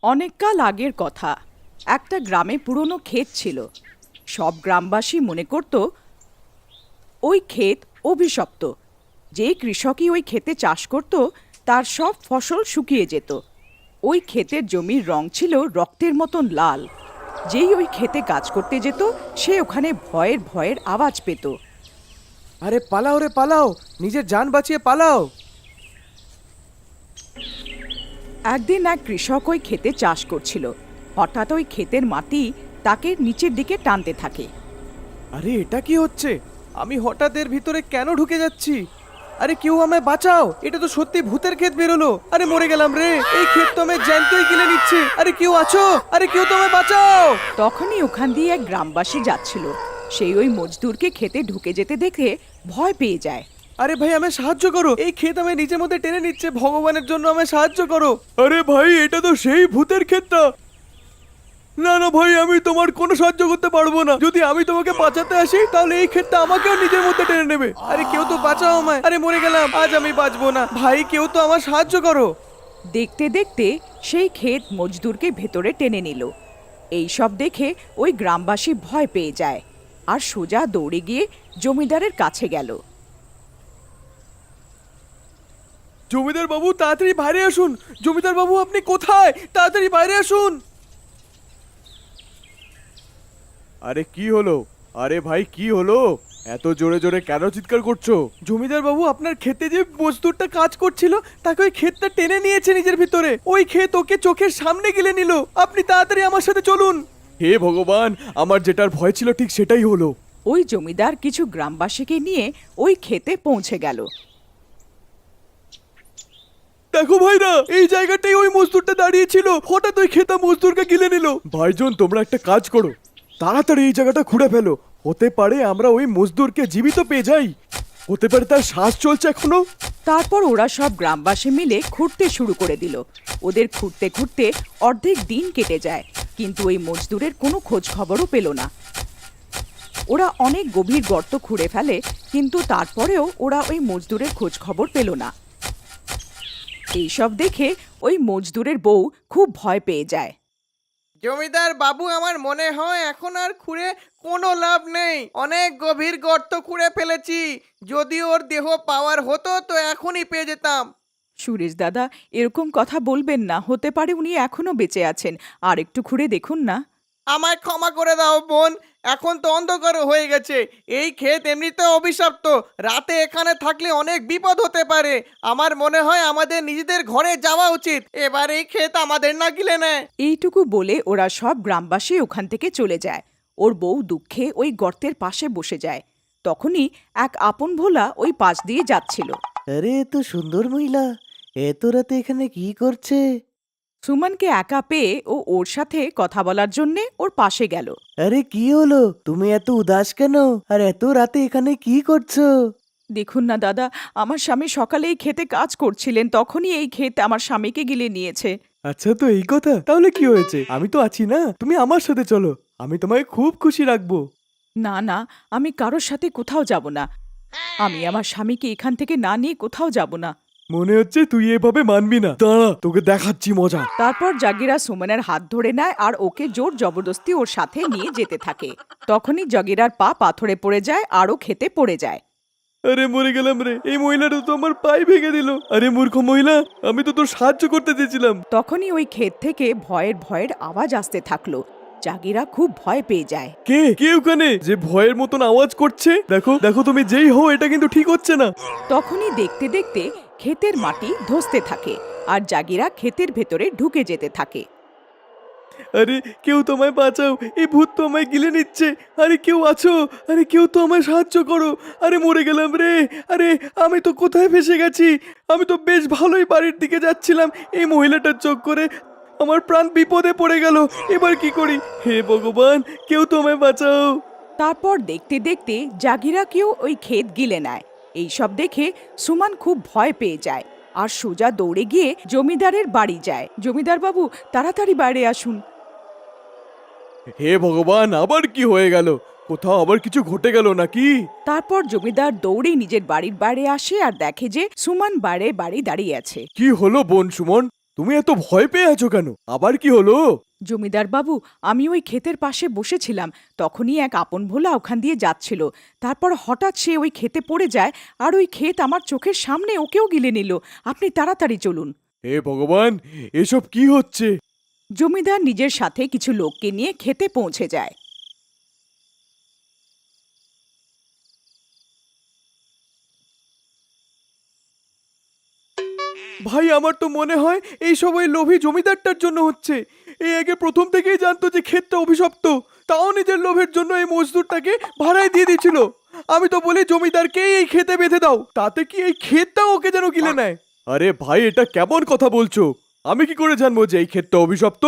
অনেককাল আগের কথা। একটা গ্রামে পুরনো ক্ষেত ছিল। সব গ্রামবাসী মনে করত ওই ক্ষেত অভিশপ্ত। যে কৃষকই ওই ক্ষেতে চাষ করত তার সব ফসল শুকিয়ে যেত। ওই ক্ষেতের জমির রং ছিল রক্তের মতন লাল। যেই ওই ক্ষেতে কাজ করতে যেত সে ওখানে ভয়ের ভয়ের আওয়াজ পেত। আরে পালাও রে পালাও, নিজের জান বাঁচিয়ে পালাও। একদিন এক কৃষক ওই ক্ষেতে চাষ করছিল। হঠাৎ ওই ক্ষেতের মাটি তাকে নিচের দিকে টানতে থাকে। আরে এটা কি হচ্ছে? আমি হঠাৎ এর ভিতরে কেন ঢুকে যাচ্ছি? আরে কেউ আমায় বাঁচাও, এটা তো সত্যি ভূতের ক্ষেত বেরোলো। আরে মরে গেলাম রে, এই ক্ষেত তো আমায় জ্যান্তই গিলে নিচ্ছে। আরে কেউ আছো? আরে কেউ তো আমায় বাঁচাও। তখনই ওখান দিয়ে এক গ্রামবাসী যাচ্ছিল। সেই ওই মজদুরকে খেতে ঢুকে যেতে দেখে ভয় পেয়ে যায়। আরে ভাই আমায় সাহায্য করো, এই ক্ষেত আমায় নিজের মধ্যে টেনে নিচ্ছে, ভগবানের জন্য আমায় সাহায্য করো। আরে ভাই এটা তো সেই ভূতের ক্ষেতটা। না না ভাই, আমি তোমার কোনো সাহায্য করতে পারবো না। যদি আমি তোমাকে বাঁচাতে আসি তাহলে এই ক্ষেতটা আমাকেও নিজের মধ্যে টেনে নেবে। আরে কেউ তো বাঁচাও আমায়, আরে মরে গেলাম, আজ আমি বাঁচবো না। ভাই কেউ তো আমার সাহায্য করো। দেখতে দেখতে সেই ক্ষেত মজদুরকে ভেতরে টেনে নিল। এই সব দেখে ওই গ্রামবাসী ভয় পেয়ে যায় আর সোজা দৌড়ে গিয়ে জমিদারের কাছে গেল। জমিদার বাবু তাড়াতাড়ি বাইরে আসুন। জমিদার বাবু আপনি কোথায়? তাড়াতাড়ি বাইরে আসুন। আরে কি হলো? আরে ভাই কি হলো? এত জোরে জোরে কেন চিৎকার করছো? জমিদার বাবু আপনার ক্ষেতে যে মজদুরটা কাজ করছিল তাকে ওই ক্ষেতটা টেনে নিয়েছে নিজের ভিতরে। ওই ক্ষেত ওকে চোখের সামনে গিলে নিল। আপনি তাড়াতাড়ি আমার সাথে চলুন। হে ভগবান, আমার যেটার ভয় ছিল ঠিক সেটাই হলো। ওই জমিদার কিছু গ্রামবাসীকে নিয়ে ওই ক্ষেতে পৌঁছে গেল। দেখো ভাইরা, এই জায়গাটাই ওই মজদুরটা দাঁড়িয়ে ছিল। হঠাৎ ওই ক্ষেতা মজদুরকে গিলে নিল। ভাইজন তোমরা একটা কাজ করো, তাড়াতাড়ি এই জায়গাটা খুঁড়ে ফেলো। হতে পারে আমরা ওই মজদুরকে জীবিত পেয়ে যাই। হতে পারে তার শ্বাস চলছে এখনো। তারপর ওরা সব গ্রামবাসী মিলে খুঁড়তে শুরু করে দিল। ওদের খুঁড়তে খুঁড়তে অর্ধেক দিন কেটে যায়, কিন্তু ওই মজদুরের কোনো খোঁজ খবরও পেল না। ওরা অনেক গভীর গর্ত খুঁড়ে ফেলে, কিন্তু তারপরেও ওরা ওই মজদুরের খোঁজ খবর পেল না। এইসব দেখে ওই মজদুরের বউ খুব ভয় পেয়ে যায়। জমিদার বাবু, আমার মনে হয় এখন আর খুঁড়ে কোনো লাভ নেই। অনেক গভীর গর্ত খুঁড়ে ফেলেছি। যদি ওর দেহ পাওয়ার হতো তো এখনই পেয়ে যেতাম। সুরেশ দাদা, এরকম কথা বলবেন না। হতে পারে উনি এখনো বেঁচে আছেন। আর একটু খুঁড়ে দেখুন না। আমায় ক্ষমা করে দাও বোন, এখন তো অন্ধকার হয়ে গেছে। এই ক্ষেত এমনিতে অভিশপ্ত, রাতে এখানে থাকলে অনেক বিপদ হতে পারে। আমার মনে হয় আমাদের নিজেদের ঘরে যাওয়া উচিত। এবার এই ক্ষেত আমাদের না গিলে নেয়। এইটুকু বলে ওরা সব গ্রামবাসী ওখান থেকে চলে যায়। ওর বউ দুঃখে ওই গর্তের পাশে বসে যায়। তখনই এক আপন ভোলা ওই পাশ দিয়ে যাচ্ছিল। আরে এত সুন্দর মহিলা এত রাতে এখানে কি করছে? সুমনকে একা পেয়ে ও ওর সাথে কথা বলার জন্যে ওর পাশে গেল। আরে কি হলো, তুমি এত উদাস কেন? আর এত রাতে এখানে কি করছো? দেখুন না দাদা, আমার স্বামী সকালে এই ক্ষেতে কাজ করছিলেন, তখনই এই ক্ষেত আমার স্বামীকে গিলে নিয়েছে। আচ্ছা তো এই কথা, তাহলে কি হয়েছে? আমি তো আছি না, তুমি আমার সাথে চলো, আমি তোমায় খুব খুশি রাখবো। না না, আমি কারোর সাথে কোথাও যাব না। আমি আমার স্বামীকে এখান থেকে না নিয়ে কোথাও যাব না। মনে হচ্ছে তুই এভাবে মানবি না, দাঁড়া তোকে দেখাচ্ছি মজা। তারপর জাগিরা সুমনের হাত ধরে নেয় আর ওকে জোর জবরদস্তি ওর সাথে নিয়ে যেতে থাকে। তখনই জাগিরার পা পাথরে পড়ে যায় আর ও খেতে পড়ে যায়। আরে মরে গেলাম রে, এই মহিলাটা তো আমার পায়ে ভেঙে দিল। আরে মূর্খ মহিলা, আমি তো তোর সাহায্য করতে চেয়েছিলাম। তখনই ওই ক্ষেত থেকে ভয়ের ভয়ের আওয়াজ আসতে থাকলো। জাগিরা খুব ভয় পেয়ে যায়। কে কে ওখানে যে ভয়ের মতন আওয়াজ করছে? দেখো দেখো, তুমি যেই হও এটা কিন্তু ঠিক হচ্ছে না। তখনই দেখতে দেখতে ক্ষেতের মাটি ধসতে থাকে আর জাগিরা ক্ষেতের ভেতরে ঢুকে যেতে থাকে। আরে কেউ তোমায় বাঁচাও, এই ভূত তো আমায় গিলে নিচ্ছে। আরে কেউ আছো? আরে কেউ তো আমায় সাহায্য করো। আরে মরে গেলাম রে। আরে আমি তো কোথায় ফেসে গেছি? আমি তো বেশ ভালোই বাড়ির দিকে যাচ্ছিলাম, এই মহিলাটার চোখ করে আমার প্রাণ বিপদে পড়ে গেল। এবার কি করি? হে ভগবান, কেউ তো আমায় বাঁচাও। তারপর দেখতে দেখতে জাগিরাকেও ওই ক্ষেত গিলে নেয়। এইসব দেখে সুমন খুব ভয় পেয়ে যায় আর সোজা দৌড়ে গিয়ে জমিদারের বাড়ি যায়। জমিদার বাবু, তাড়াতাড়ি বাইরে আসুন। হে ভগবান, আবার কি হয়ে গেল? কোথাও আবার কিছু ঘটে গেল নাকি? তারপর জমিদার দৌড়ে নিজের বাড়ির বাইরে আসে আর দেখে যে সুমন বাইরে বাড়ি দাঁড়িয়ে আছে। কি হলো বোন সুমন? তুমি এত ভয় পেয়ে আছো কেন? আবার কি হলো? জমিদার বাবু, আমি ওই ক্ষেতের পাশে বসেছিলাম, তখনই এক আপন ভোলা ওখান দিয়ে যাচ্ছিল। তারপর হঠাৎ সে ওই ক্ষেতে পড়ে যায়, আর ওই ক্ষেত আমার চোখের সামনে ওকেও গিলে নিল। আপনি তাড়াতাড়ি চলুন। হে ভগবান, এসব কি হচ্ছে? জমিদার নিজের সাথে কিছু লোককে নিয়ে ক্ষেতে পৌঁছে যায়। ভাই, আমার তো মনে হয় এই সব ওই লোভী জমিদারটার জন্য হচ্ছে। এই আগে প্রথম থেকেই জানতো যে ক্ষেতটা অভিশপ্ত, তাও নিজের লোভের জন্য এই মজদুরটাকে ভাড়ায় দিয়ে দিয়েছিল। আমি তো বলি জমিদারকেই এই ক্ষেতে বেঁধে দাও, তাতে কি এই ক্ষেতটাও ওকে যেন গিলে নেয়। আরে ভাই, এটা কেমন কথা বলছো? আমি কি করে জানবো যে এই ক্ষেতটা অভিশপ্ত?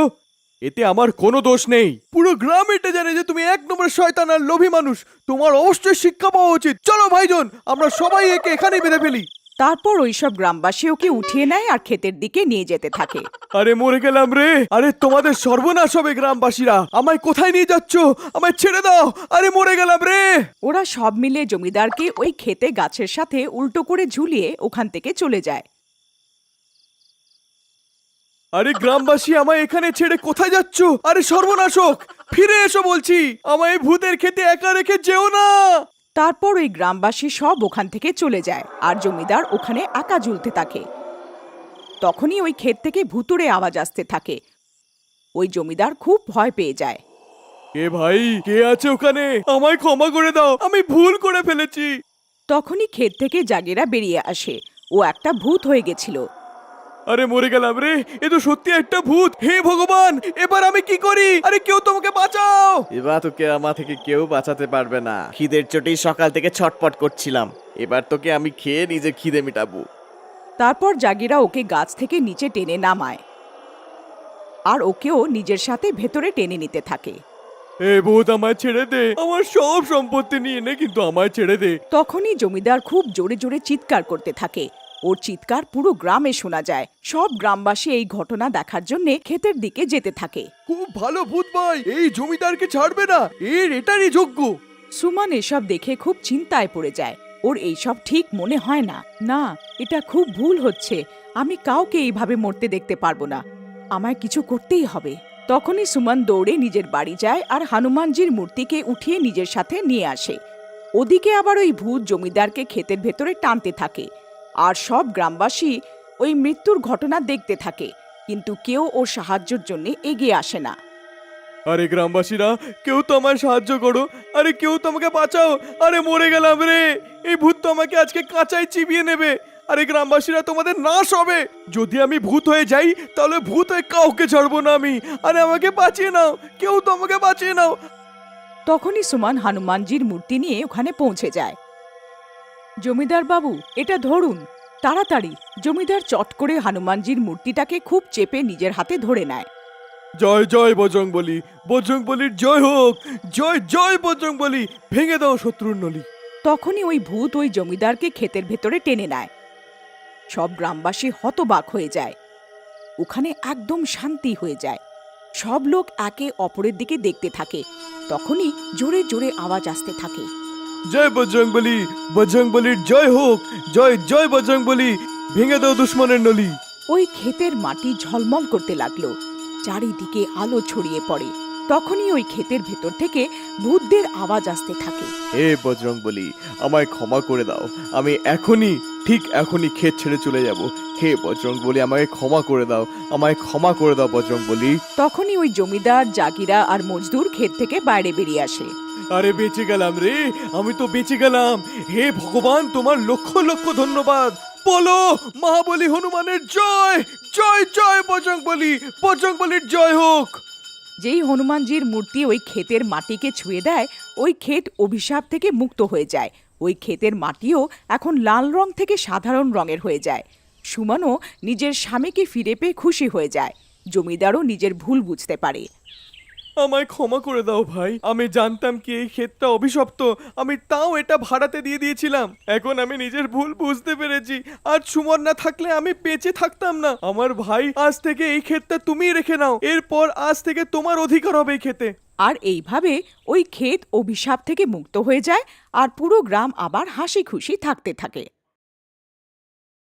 এতে আমার কোনো দোষ নেই। পুরো গ্রাম এটা জানে যে তুমি এক নম্বর শয়তান আর লোভী মানুষ। তোমার অবশ্যই শিক্ষা পাওয়া উচিত। চলো ভাইজন, আমরা সবাই একে এখানেই বেঁধে ফেলি। তারপর ওইসব গ্রামবাসী ওকে উঠিয়ে নেয় আর ক্ষেতের দিকে নিয়ে যেতে থাকে। আরে মরে গেলাম রে! আরে তোমাদের সর্বনাশ হবে গ্রামবাসীরা। আমায় কোথায় নিয়ে যাচ্ছ? আমায় ছেড়ে দাও! আরে মরে গেলাম রে! ওরা সব মিলে জমিদারকে ওই ক্ষেতে গাছের সাথে উল্টো করে ঝুলিয়ে ওখান থেকে চলে যায়। আরে গ্রামবাসী, আমায় এখানে ছেড়ে কোথায় যাচ্ছ? আরে সর্বনাশক, ফিরে এসো বলছি। আমায় এই ভূতের খেতে একা রেখে যেও না। তারপর ওই গ্রামবাসী সব ওখান থেকে চলে যায় আর জমিদার ওখানে একা ঝুলতে থাকে। তখনই ওই ক্ষেত থেকে ভুতুড়ে আওয়াজ আসতে থাকে। ওই জমিদার খুব ভয় পেয়ে যায়। কে ভাই, কে আছে ওখানে? আমায় ক্ষমা করে দাও, আমি ভুল করে ফেলেছি। তখনই ক্ষেত থেকে জাগেরা বেরিয়ে আসে। ও একটা ভূত হয়ে গেছিল। আরে মরে গেলাম রে! এ তো সত্যি একটা ভূত। হে ভগবান, এবার আমি কি করি? আরে কেউ তোমাকে বাঁচাও! এবার তোকে আমার থেকে কেউ বাঁচাতে পারবে না। খিদের চোটেই সকাল থেকে ছটপট করছিলাম। এবার তোকে আমি খেয়ে নিজে খিদে মেটাবো। তারপর জাগিরা ওকে গাছ থেকে নিচে টেনে নামায় আর ওকেও নিজের সাথে ভেতরে টেনে নিতে থাকে। এ ভূত, আমায় ছেড়ে দে। আমার সব সম্পত্তি নিয়ে নে, কিন্তু আমায় ছেড়ে দে। তখনই জমিদার খুব জোরে জোরে চিৎকার করতে থাকে। ওর চিৎকার পুরো গ্রামে শোনা যায়। সব গ্রামবাসী এই ঘটনা দেখার জন্য ক্ষেতের দিকে যেতে থাকে। খুব ভালো ভূত ভাই, এই জমিদারকে ছাড়বে না। এটারই যোগ্য। সুমন এসব দেখে খুব চিন্তায় পড়ে যায়। ওর এইসব ঠিক মনে হয় না। না, এটা খুব ভুল হচ্ছে। আমি কাউকে এইভাবে মরতে দেখতে পারবো না। আমায় কিছু করতেই হবে। তখনই সুমন দৌড়ে নিজের বাড়ি যায় আর হনুমানজির মূর্তিকে উঠিয়ে নিজের সাথে নিয়ে আসে। ওদিকে আবার ওই ভূত জমিদারকে ক্ষেতের ভেতরে টানতে থাকে আর সব গ্রামবাসী ওই মৃত্যুর ঘটনা দেখতে থাকে, কিন্তু কেউ ওর সাহায্যের জন্য এগিয়ে আসে না। আরে গ্রামবাসীরা, কেউ তো আমায় সাহায্য করো। আরে কেউ তো আমাকে বাঁচাও। আরে মরে গেলাম রে! এই ভূত তো আমাকে আজকে কাঁচায় চিবিয়ে নেবে। আরে গ্রামবাসীরা, তোমাদের নাশ হবে। যদি আমি ভূত হয়ে যাই, তাহলে ভূত হয়ে কাউকে ছাড়বো না আমি। আরে আমাকে বাঁচিয়ে নাও, কেউ তো আমাকে বাঁচিয়ে নাও। তখনই সুমন হনুমানজির মূর্তি নিয়ে ওখানে পৌঁছে যায়। জমিদার বাবু, এটা ধরুন তাড়াতাড়ি। জমিদার চট করে হনুমানজির মূর্তিটাকে খুব চেপে নিজের হাতে ধরে নেয়। জয় জয় বজরংবলী, বজরংবলীর জয় হোক। জয় জয় বজরংবলী, ভেঙে দাও শত্রুর নলি। তখনই ওই ভূত ওই জমিদারকে ক্ষেতের ভেতরে টেনে নেয়। সব গ্রামবাসী হতবাক হয়ে যায়। ওখানে একদম শান্তি হয়ে যায়। সব লোক একে অপরের দিকে দেখতে থাকে। তখনই জোরে জোরে আওয়াজ আসতে থাকে। জয় বজরংবলী, বজরংবলীর জয় হোক। জয় জয় বজরংবলী, ভেঙে দাও দুশ্মনের নলি। ওই ক্ষেতের মাটি ঝলমল করতে লাগলো। চারিদিকে আলো ছড়িয়ে পড়ে। তখনই ওই ক্ষেতের ভেতর থেকে ভূতদের আওয়াজ আসতে থাকে। হে বজরংবলী, আমায় ক্ষমা করে দাও। আমি এখনই, ঠিক এখনই ক্ষেত ছেড়ে চলে যাব। হে বজরংবলী, আমাকে ক্ষমা করে দাও। আমায় ক্ষমা করে দাও বজরংবলী। তখনই ওই জমিদার, জাগিরা আর মজদুর ক্ষেত থেকে বাইরে বেরিয়ে আসে। আরে বেঁচে গেলাম রে! আমি তো বেঁচে গেলাম। হে ভগবান, তোমার লক্ষ লক্ষ ধন্যবাদ। বলো মহাবলী হনুমানের জয়! জয় জয় বজরংবলী, বজরংবলীর জয় হোক। যেই হনুমানজির মূর্তি ওই ক্ষেতের মাটিকে ছুঁয়ে দেয়, ওই ক্ষেত অভিশাপ থেকে মুক্ত হয়ে যায়। ওই ক্ষেতের মাটিও এখন লাল রং থেকে সাধারণ রঙের হয়ে যায়। সুমনও নিজের স্বামীকে ফিরে পেয়ে খুশি হয়ে যায়। জমিদারও নিজের ভুল বুঝতে পারে। আমায় ক্ষমা করে দাও ভাই। আমি জানতাম কি এই ক্ষেতটা অভিশপ্ত, আমি তাও এটা ভাড়াতে দিয়ে দিয়েছিলাম। এখন আমি নিজের ভুল বুঝতে পেরেছি। আজ সুমন না থাকলে আমি বেঁচে থাকতাম না। আমার ভাই, আজ থেকে এই ক্ষেতটা তুমিই রেখে নাও। এরপর আজ থেকে তোমার অধিকার হবে এই ক্ষেতে। আর এইভাবে ওই ক্ষেত অভিশাপ থেকে মুক্ত হয়ে যায় আর পুরো গ্রাম আবার হাসি খুশি থাকতে থাকে।